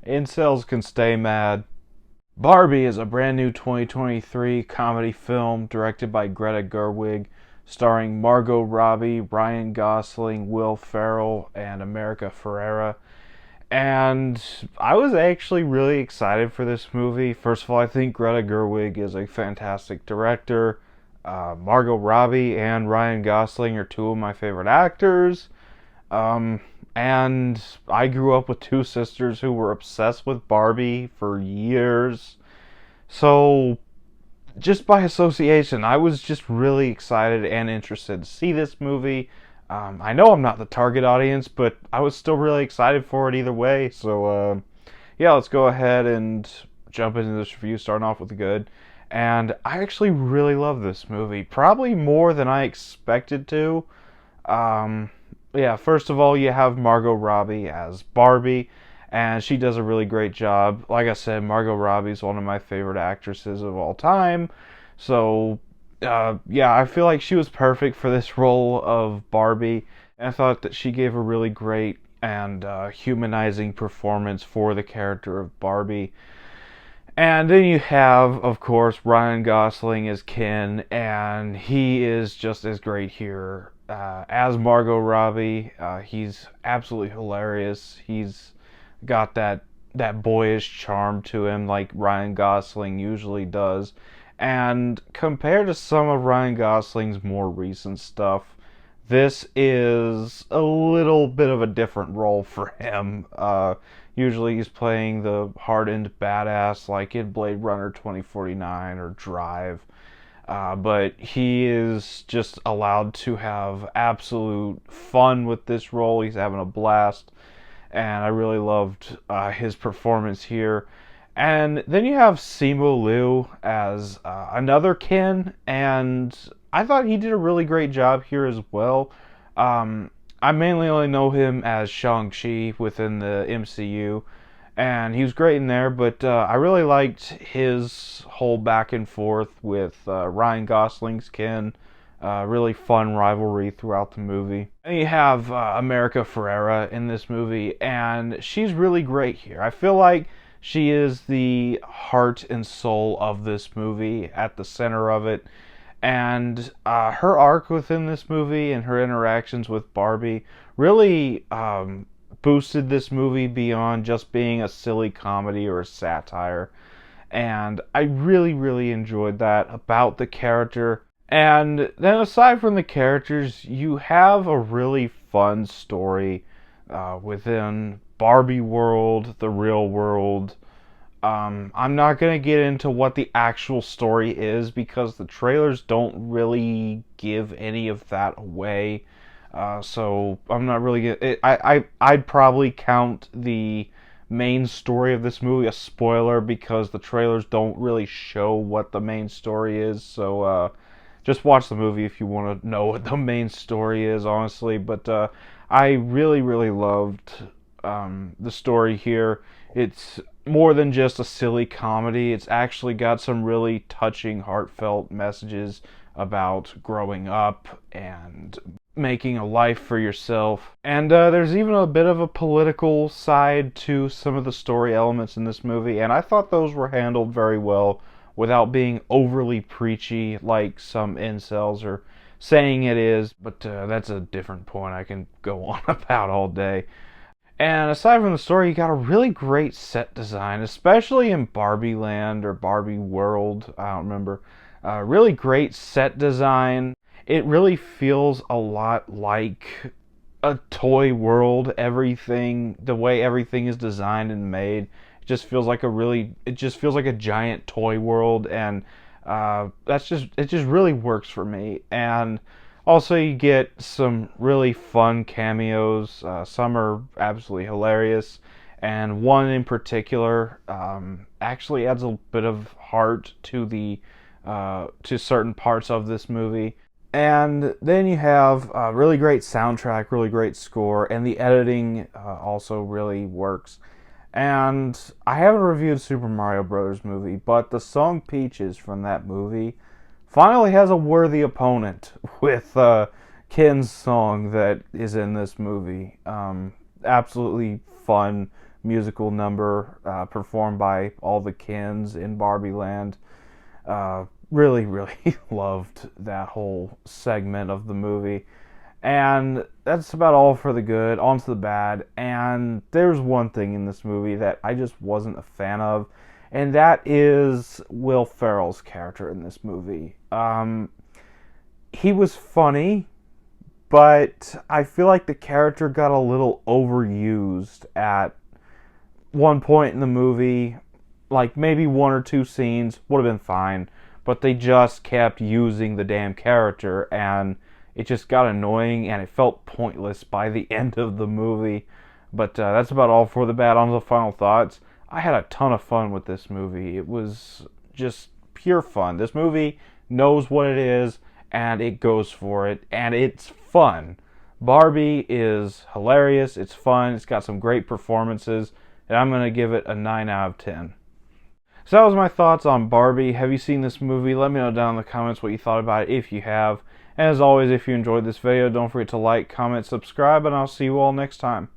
Incels can stay mad. Barbie is a brand new 2023 comedy film directed by Greta Gerwig, starring Margot Robbie, Ryan Gosling, Will Ferrell, and America Ferrera. And I was actually really excited for this movie. First of all, I think Greta Gerwig is a fantastic director. Margot Robbie and Ryan Gosling are two of my favorite actors. Um, and I grew up with two sisters who were obsessed with Barbie for years. So, just by association, I was just really excited and interested to see this movie. I know I'm not the target audience, but I was still really excited for it either way. So, yeah, let's go ahead and jump into this review, starting off with the good. And I actually really love this movie, probably more than I expected to. Um, yeah, first of all, you have Margot Robbie as Barbie, and she does a really great job. Like I said, Margot Robbie is one of my favorite actresses of all time. So, yeah, I feel like she was perfect for this role of Barbie. And I thought that she gave a really great and humanizing performance for the character of Barbie. And then you have, of course, Ryan Gosling as Ken, and he is just as great here as Margot Robbie. He's absolutely hilarious. He's got that boyish charm to him, like Ryan Gosling usually does. And compared to some of Ryan Gosling's more recent stuff, this is a little bit of a different role for him. Usually he's playing the hardened badass like in Blade Runner 2049 or Drive. But he is just allowed to have absolute fun with this role. He's having a blast. And I really loved his performance here. And then you have Simu Liu as another Ken, and I thought he did a really great job here as well. I mainly only know him as Shang-Chi within the MCU, and he was great in there, but I really liked his whole back and forth with Ryan Gosling's Ken. Really fun rivalry throughout the movie. And you have America Ferrera in this movie, and she's really great here. I feel like she is the heart and soul of this movie, at the center of it. And her arc within this movie and her interactions with Barbie really boosted this movie beyond just being a silly comedy or a satire. And I really, really enjoyed that about the character. And then aside from the characters, you have a really fun story within Barbie world, the real world. I'm not going to get into what the actual story is because the trailers don't really give any of that away. So I'm not really gonna, I'd probably count the main story of this movie a spoiler because the trailers don't really show what the main story is. So just watch the movie if you want to know what the main story is, honestly. But I really, really loved the story here. It's more than just a silly comedy. It's actually got some really touching, heartfelt messages about growing up and making a life for yourself. And there's even a bit of a political side to some of the story elements in this movie, and I thought those were handled very well without being overly preachy like some incels are saying it is, but that's a different point I can go on about all day. And aside from the story, you got a really great set design, especially in Barbie Land or Barbie World, I don't remember. Really great set design. It really feels a lot like a toy world. Everything, the way everything is designed and made, it just feels like a giant toy world, and it just really works for me. And also, you get some really fun cameos. Some are absolutely hilarious, and one in particular actually adds a bit of heart to the to certain parts of this movie. And then you have a really great soundtrack, really great score, and the editing also really works. And I haven't reviewed Super Mario Brothers movie, but the song Peaches from that movie finally has a worthy opponent with Ken's song that is in this movie. Absolutely fun musical number performed by all the Kens in Barbie Land. Really, really loved that whole segment of the movie. And that's about all for the good. On to the bad. And there's one thing in this movie that I just wasn't a fan of, and that is Will Ferrell's character in this movie. He was funny, but I feel like the character got a little overused at one point in the movie. Like maybe one or two scenes would have been fine, but they just kept using the damn character, and it just got annoying, and it felt pointless by the end of the movie. But that's about all for the bad. On to the final thoughts. I had a ton of fun with this movie. It was just pure fun. This movie knows what it is, and it goes for it, and it's fun. Barbie is hilarious. It's fun. It's got some great performances, and I'm going to give it a 9 out of 10. So that was my thoughts on Barbie. Have you seen this movie? Let me know down in the comments what you thought about it if you have. And as always, if you enjoyed this video, don't forget to like, comment, subscribe, and I'll see you all next time.